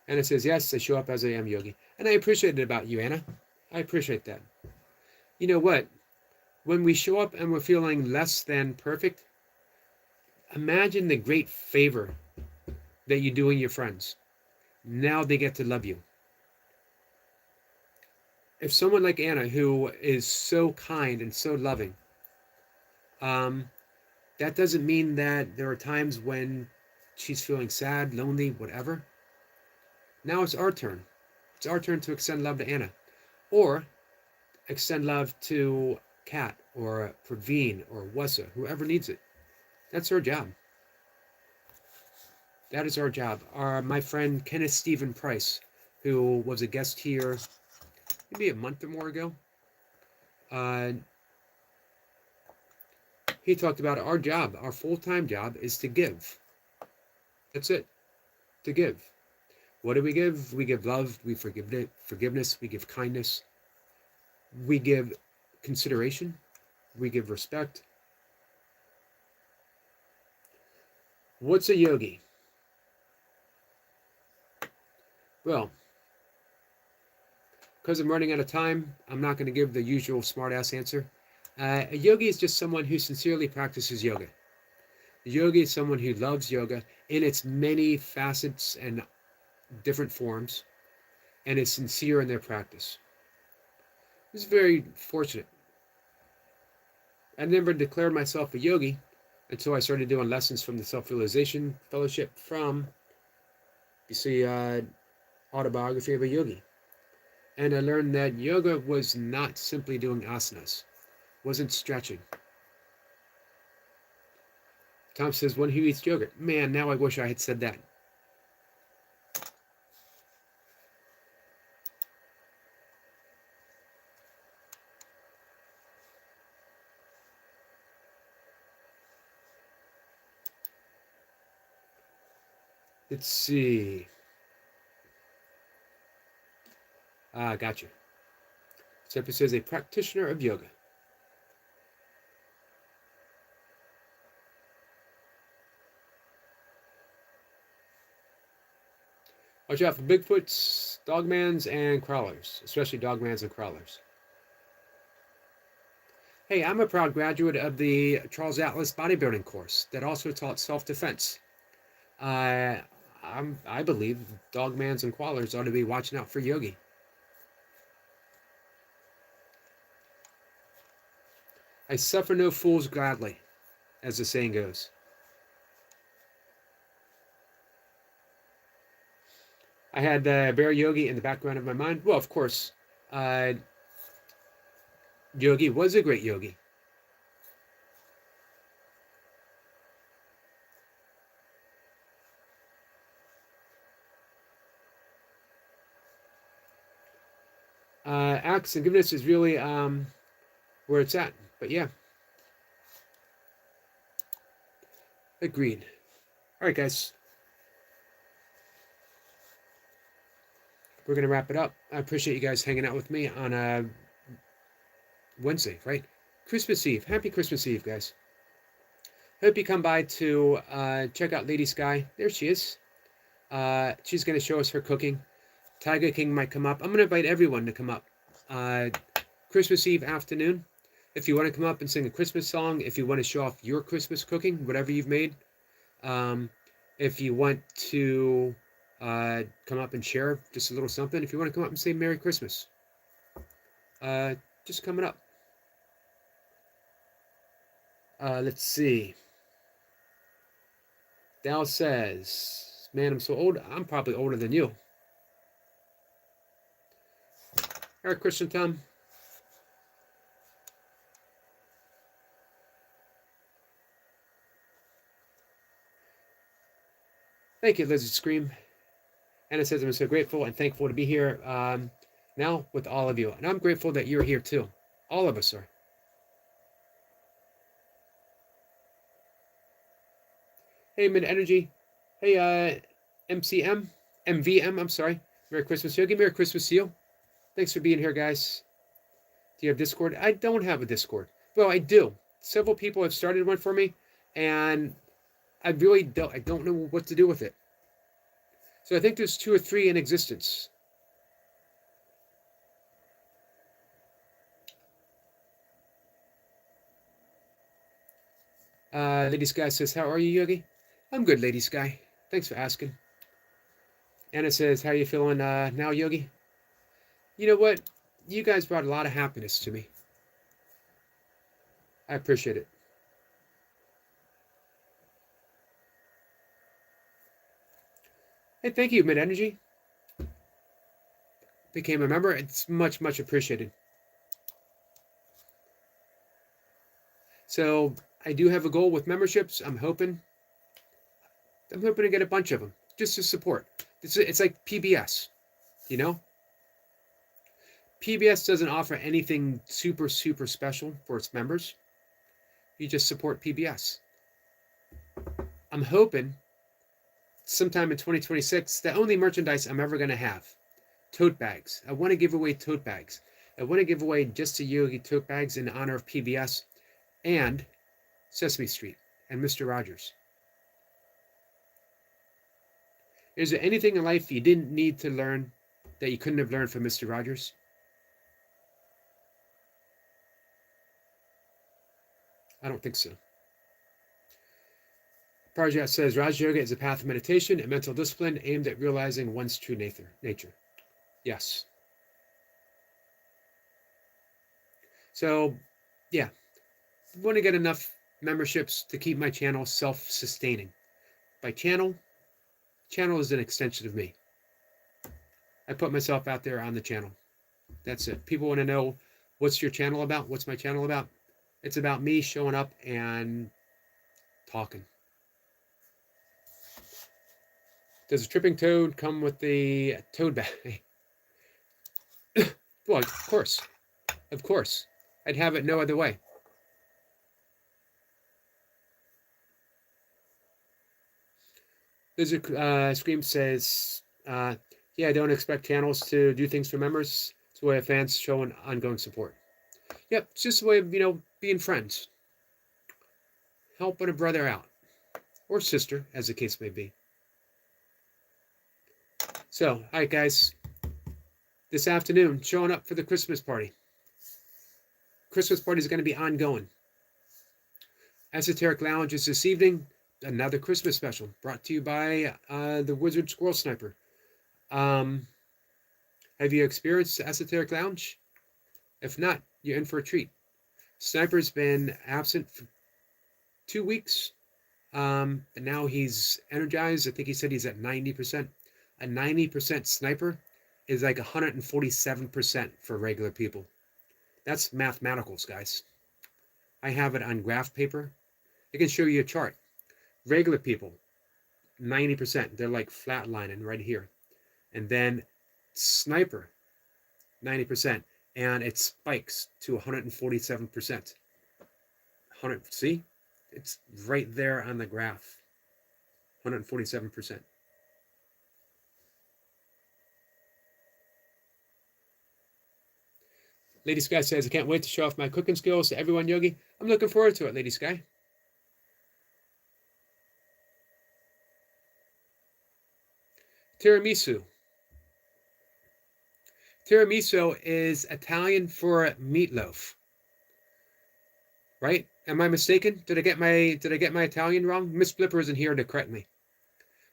Anna says, yes, I show up as I am, Yogi. And I appreciate it about you, Anna. I appreciate that. You know what? When we show up and we're feeling less than perfect, imagine the great favor that you're doing your friends. Now they get to love you. If someone like Anna, who is so kind and so loving, um, that doesn't mean that there are times when she's feeling sad, lonely, whatever. Now it's our turn. It's our turn to extend love to Anna. Or extend love to Kat or Praveen or Wessa, whoever needs it. That's our job. That is our job. My friend Kenneth Stephen Price, who was a guest here maybe a month or more ago, he talked about our job, our full-time job is to give. That's it, to give. What do we give? We give love, we forgiveness, we give kindness, we give consideration, we give respect. What's a yogi? Well, because I'm running out of time, I'm not going to give the usual smart-ass answer. A yogi is just someone who sincerely practices yoga. A yogi is someone who loves yoga in its many facets and different forms, and is sincere in their practice. It's very fortunate. I never declared myself a yogi until I started doing lessons from the Self-Realization Fellowship from, you see, Autobiography of a Yogi. And I learned that yoga was not simply doing asanas, wasn't stretching. Tom says, when who eats yogurt? Man, now I wish I had said that. Let's see. Gotcha. Except it says a practitioner of yoga. Watch out for Bigfoots, dogmans, and crawlers, especially dogmans and crawlers. Hey, I'm a proud graduate of the Charles Atlas bodybuilding course that also taught self-defense. I believe dogmans and crawlers ought to be watching out for Yogi. I suffer no fools gladly, as the saying goes. I had Bear Yogi in the background of my mind. Well, of course, Yogi was a great yogi. Acts and forgiveness is really where it's at. But yeah. Agreed. All right, guys. We're going to wrap it up. I appreciate you guys hanging out with me on Wednesday, right? Christmas Eve. Happy Christmas Eve, guys. Hope you come by to check out Lady Sky. There she is. She's going to show us her cooking. Tiger King might come up. I'm going to invite everyone to come up. Christmas Eve afternoon. If you want to come up and sing a Christmas song, if you want to show off your Christmas cooking, whatever you've made, if you want to come up and share just a little something, if you want to come up and say Merry Christmas, just coming up. Let's see. Dal says, man, I'm so old. I'm probably older than you. Eric Christian Tom. Thank you, Lizard Scream. Anna says, I'm so grateful and thankful to be here now with all of you. And I'm grateful that you're here too. All of us are. Hey, Mid Energy. Hey, MVM, I'm sorry. Merry Christmas, Yogi. Merry Christmas to you. Thanks for being here, guys. Do you have Discord? I don't have a Discord. Well, I do. Several people have started one for me, and I really don't know what to do with it. So I think there's 2 or 3 in existence. Lady Sky says, how are you, Yogi? I'm good, Lady Sky. Thanks for asking. Anna says, how are you feeling now, Yogi? You know what? You guys brought a lot of happiness to me. I appreciate it. Hey, thank you, Mid Energy. Became a member. It's much, much appreciated. So I do have a goal with memberships. I'm hoping to get a bunch of them just to support. It's like PBS, you know? PBS doesn't offer anything super, super special for its members. You just support PBS. I'm hoping sometime in 2026, the only merchandise I'm ever going to have, tote bags. I want to give away tote bags. I want to give away Just a Yogi tote bags in honor of PBS and Sesame Street and Mr. Rogers. Is there anything in life you didn't need to learn that you couldn't have learned from Mr. Rogers? I don't think so. Parjat says, Raj Yoga is a path of meditation and mental discipline aimed at realizing one's true nature. Yes. So, yeah. I want to get enough memberships to keep my channel self-sustaining. By channel is an extension of me. I put myself out there on the channel. That's it. People want to know, what's your channel about? What's my channel about? It's about me showing up and talking. Does a tripping toad come with the toad bag? Well, of course. Of course. I'd have it no other way. Lizard Scream says, yeah, I don't expect channels to do things for members. It's a way of fans showing ongoing support. Yep, it's just a way of, being friends. Helping a brother out. Or sister, as the case may be. So, all right, guys. This afternoon, showing up for the Christmas party. Christmas party is going to be ongoing. Esoteric Lounge is this evening. Another Christmas special brought to you by the Wizard Squirrel Sniper. Have you experienced Esoteric Lounge? If not, you're in for a treat. Sniper's been absent for 2 weeks, but now he's energized. I think he said he's at 90%. A 90% sniper is like 147% for regular people. That's mathematicals, guys. I have it on graph paper. I can show you a chart. Regular people, 90%. They're like flatlining right here. And then sniper, 90%. And it spikes to 147%. See? It's right there on the graph. 147%. Lady Sky says, I can't wait to show off my cooking skills to everyone, Yogi. I'm looking forward to it, Lady Sky. Tiramisu. Tiramisu is Italian for meatloaf. Right? Am I mistaken? Did I get my Italian wrong? Miss Flipper isn't here to correct me.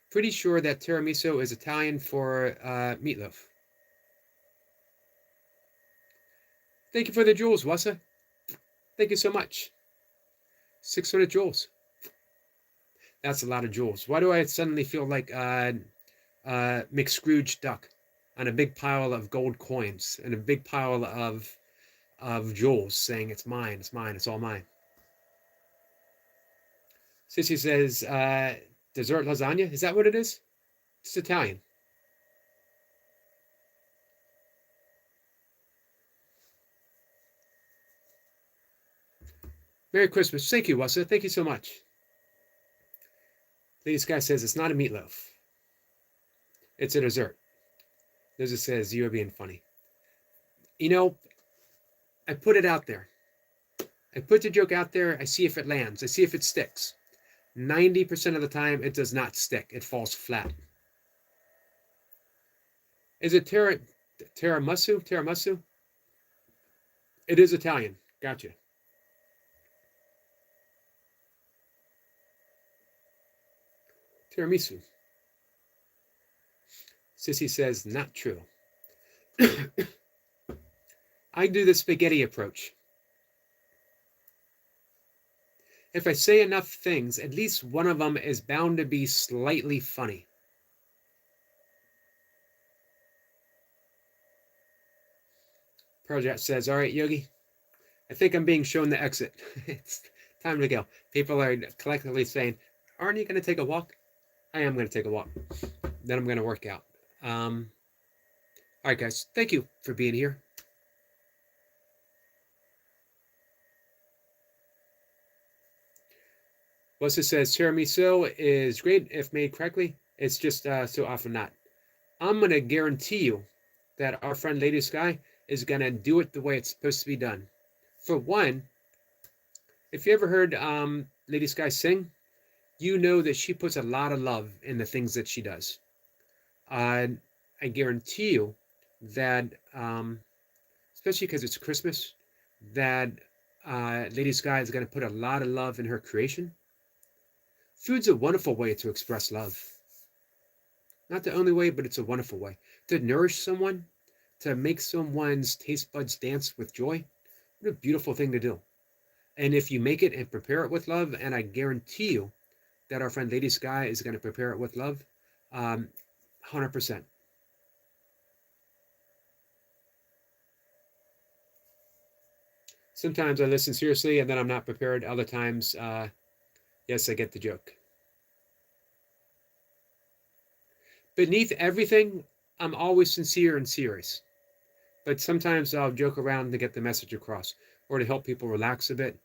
Pretty sure that tiramisu is Italian for meatloaf. Thank you for the jewels, Wassa. Thank you so much. 600 jewels. That's a lot of jewels. Why do I suddenly feel like McScrooge Duck on a big pile of gold coins and a big pile of jewels saying it's mine, it's all mine? Sissy says, dessert lasagna? Is that what it is? It's Italian. Merry Christmas. Thank you, Wassa. Thank you so much. This guy says it's not a meatloaf. It's a dessert. Lizard says, you are being funny. I put it out there. I put the joke out there. I see if it lands. I see if it sticks. 90% of the time, it does not stick. It falls flat. Is it tiramisu? Tiramisu? It is Italian. Gotcha. Tiramisu. Sissy says, not true. I do the spaghetti approach. If I say enough things, at least one of them is bound to be slightly funny. Project says, all right, Yogi, I think I'm being shown the exit. It's time to go. People are collectively saying, aren't you going to take a walk? I am going to take a walk. Then I'm going to work out. All right, guys, thank you for being here. Melissa says, tiramisu is great if made correctly. It's just so often not. I'm going to guarantee you that our friend Lady Sky is going to do it the way it's supposed to be done. For one, if you ever heard Lady Sky sing, you know that she puts a lot of love in the things that she does. I guarantee you that, especially because it's Christmas, that Lady Sky is going to put a lot of love in her creation. Food's a wonderful way to express love. Not the only way, but it's a wonderful way. To nourish someone, to make someone's taste buds dance with joy, what a beautiful thing to do. And if you make it and prepare it with love, and I guarantee you that our friend Lady Sky is going to prepare it with love, 100%. Sometimes I listen seriously and then I'm not prepared. Other times, yes, I get the joke. Beneath everything, I'm always sincere and serious. But sometimes I'll joke around to get the message across or to help people relax a bit.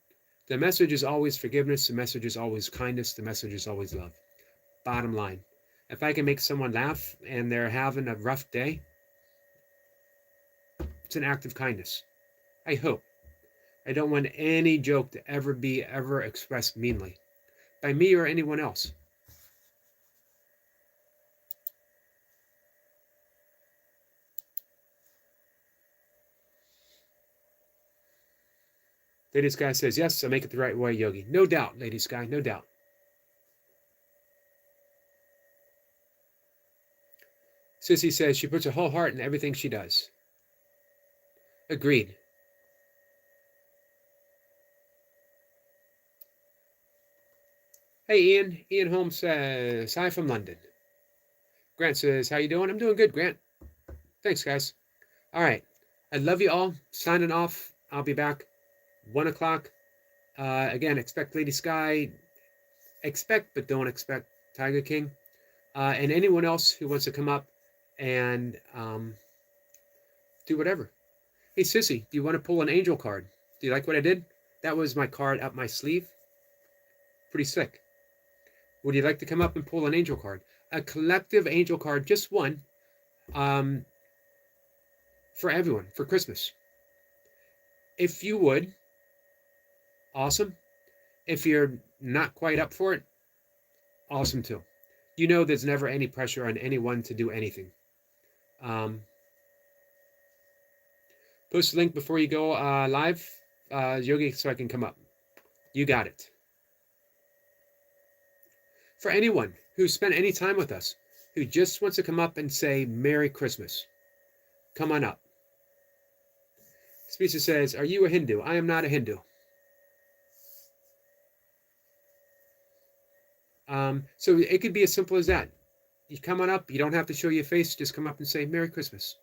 The message is always forgiveness. The message is always kindness. The message is always love. Bottom line. If I can make someone laugh and they're having a rough day, it's an act of kindness. I hope. I don't want any joke to ever expressed meanly by me or anyone else. Lady Sky says, yes, I make it the right way, Yogi. No doubt, Lady Sky, no doubt. Sissy says she puts her whole heart in everything she does. Agreed. Hey, Ian. Ian Holmes says, hi from London. Grant says, how you doing? I'm doing good, Grant. Thanks, guys. All right. I love you all. Signing off. I'll be back 1 o'clock. Again, expect Lady Sky. Expect, but don't expect Tiger King. And anyone else who wants to come up and do whatever. Hey, Sissy, do you want to pull an angel card? Do you like what I did? That was my card up my sleeve. Pretty sick. Would you like to come up and pull an angel card? A collective angel card, just one, for everyone, for Christmas. If you would, awesome. If you're not quite up for it, awesome too. You know there's never any pressure on anyone to do anything. Post a link before you go live, Yogi, so I can come up. You got it. For anyone who spent any time with us, who just wants to come up and say Merry Christmas, come on up. Speeches says, are you a Hindu? I am not a Hindu. So it could be as simple as that. You come on up, you don't have to show your face, just come up and say Merry Christmas.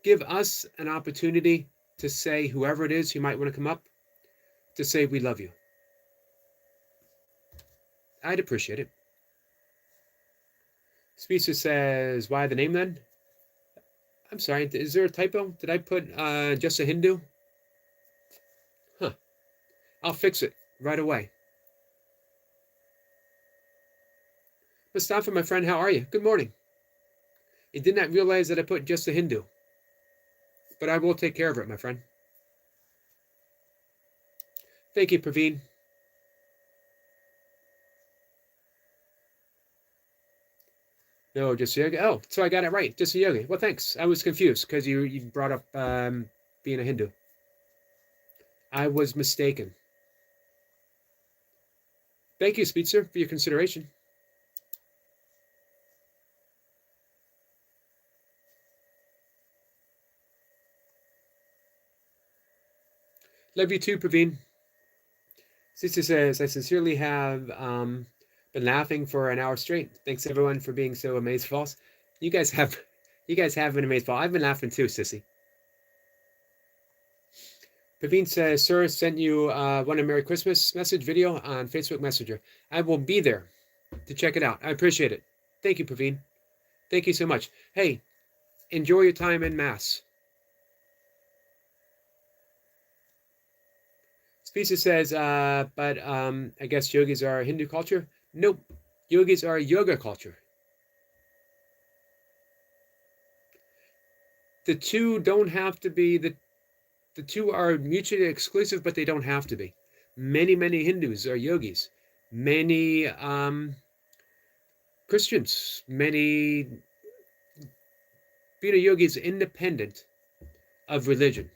Give us an opportunity to say, whoever it is who might want to come up, to say we love you. I'd appreciate it. Speeches says, why the name then? I'm sorry, is there a typo? Did I put just a Hindu? Huh. I'll fix it right away. Mustafa, my friend, how are you? Good morning. I did not realize that I put just a Hindu. But I will take care of it, my friend. Thank you, Praveen. No, just Yogi. Oh, so I got it right. Just a Yogi. Well, thanks. I was confused because you brought up being a Hindu. I was mistaken. Thank you, Speedster, for your consideration. Love you too, Praveen. Sister says, I sincerely have been laughing for an hour straight. Thanks everyone for being so amazeful. You guys have been amazeful. I've been laughing too, Sissy. Praveen says, sir, sent you one a Merry Christmas message video on Facebook Messenger. I will be there to check it out. I appreciate it. Thank you, Praveen. Thank you so much. Hey, enjoy your time in Mass. Species says, but I guess yogis are Hindu culture? Nope. Yogis are yoga culture. The two don't have to be, the two are mutually exclusive, but they don't have to be. Many, many Hindus are yogis. Many Christians, many being a yogi is independent of religion.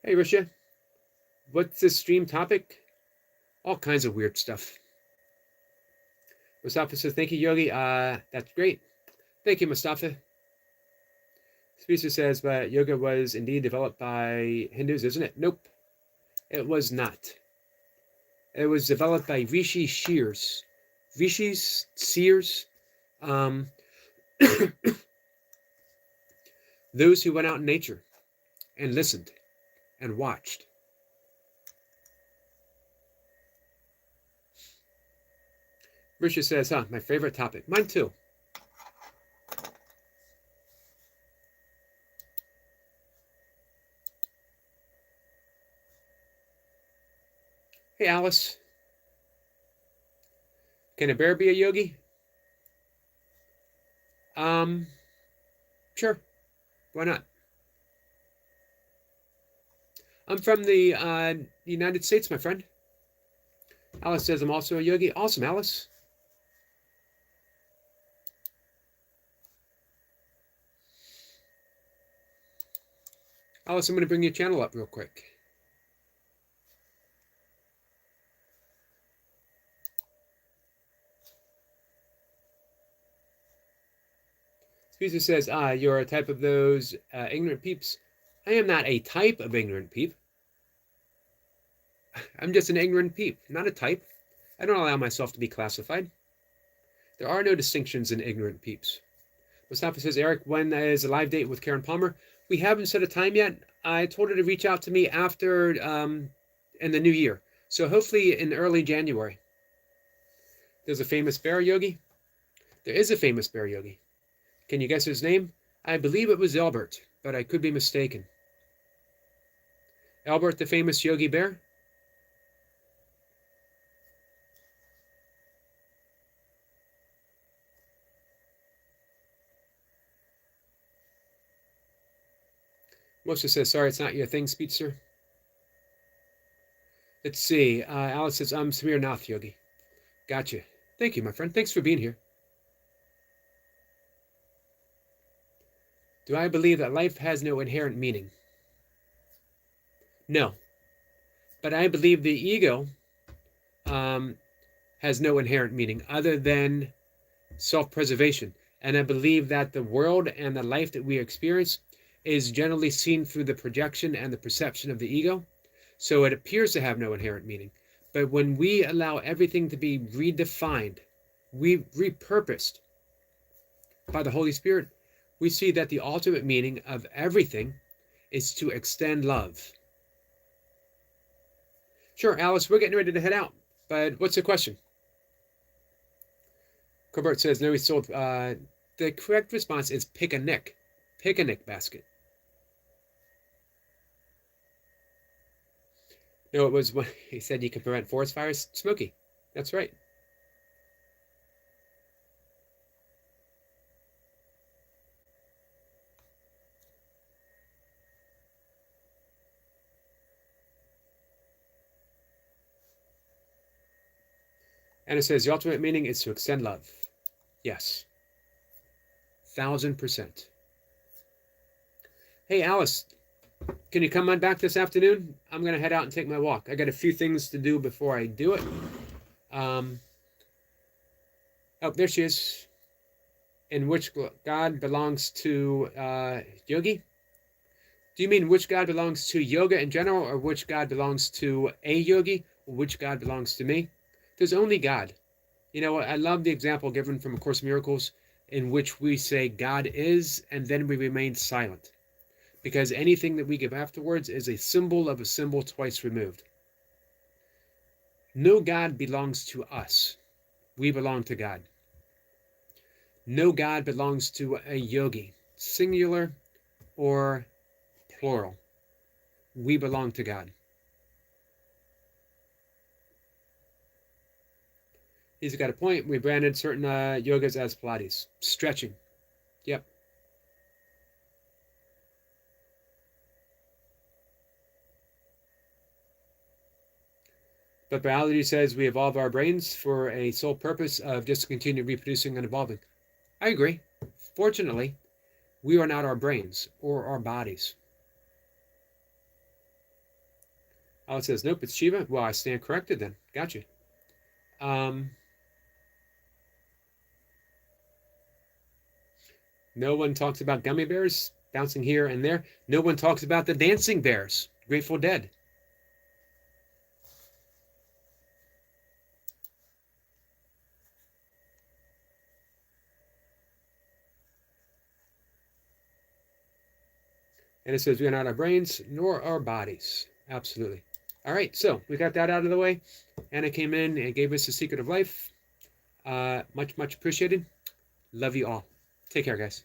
Hey, Risha, what's the stream topic? All kinds of weird stuff. Mustafa says, thank you, Yogi. That's great. Thank you, Mustafa. Species says, but yoga was indeed developed by Hindus, isn't it? Nope, it was not. It was developed by rishis, seers, those who went out in nature and listened and watched. Risha says, my favorite topic. Mine too. Hey, Alice. Can a bear be a yogi? Sure. Why not? I'm from the United States, my friend. Alice says I'm also a yogi. Awesome, Alice. Alice, I'm going to bring your channel up real quick. Speaker says, you're a type of those ignorant peeps. I am not a type of ignorant peep. I'm just an ignorant peep, not a type. I don't allow myself to be classified. There are no distinctions in ignorant peeps. Mustafa says, Eric, when is a live date with Karen Palmer? We haven't set a time yet. I told her to reach out to me after in the new year. So hopefully in early January. There's a famous bear yogi. There is a famous bear yogi. Can you guess his name? I believe it was Albert, but I could be mistaken. Albert, the famous Yogi Bear? Moshe says, sorry, it's not your thing, Speedster. Let's see. Alice says, I'm Samir Nath Yogi. Gotcha. Thank you, my friend. Thanks for being here. Do I believe that life has no inherent meaning? No. But I believe the ego has no inherent meaning other than self-preservation. And I believe that the world and the life that we experience is generally seen through the projection and the perception of the ego. So it appears to have no inherent meaning. But when we allow everything to be redefined, repurposed by the Holy Spirit, we see that the ultimate meaning of everything is to extend love. Sure, Alice, we're getting ready to head out, but what's the question? Corbett says, no, he sold. The correct response is picnic basket. No, it was when he said you can prevent forest fires. Smoky. That's right. And it says the ultimate meaning is to extend love. Yes. 1000%. Hey, Alice, can you come on back this afternoon? I'm going to head out and take my walk. I got a few things to do before I do it. Oh, there she is. And which god belongs to Yogi? Do you mean which god belongs to yoga in general, or which god belongs to a yogi, or which god belongs to me? There's only God. You know what? I love the example given from A Course in Miracles, in which we say God is, and then we remain silent. Because anything that we give afterwards is a symbol of a symbol twice removed. No God belongs to us. We belong to God. No God belongs to a yogi, singular or plural. We belong to God. He's got a point. We branded certain yogas as Pilates. Stretching. Yep. But biology says we evolve our brains for a sole purpose of just to continue reproducing and evolving. I agree. Fortunately, we are not our brains or our bodies. Alice says, nope, it's Shiva. Well, I stand corrected then. Gotcha. No one talks about gummy bears bouncing here and there. No one talks about the dancing bears, Grateful Dead. And it says we are not our brains nor our bodies. Absolutely. All right, so we got that out of the way. Anna came in and gave us the secret of life. Much, much appreciated. Love you all. Take care, guys.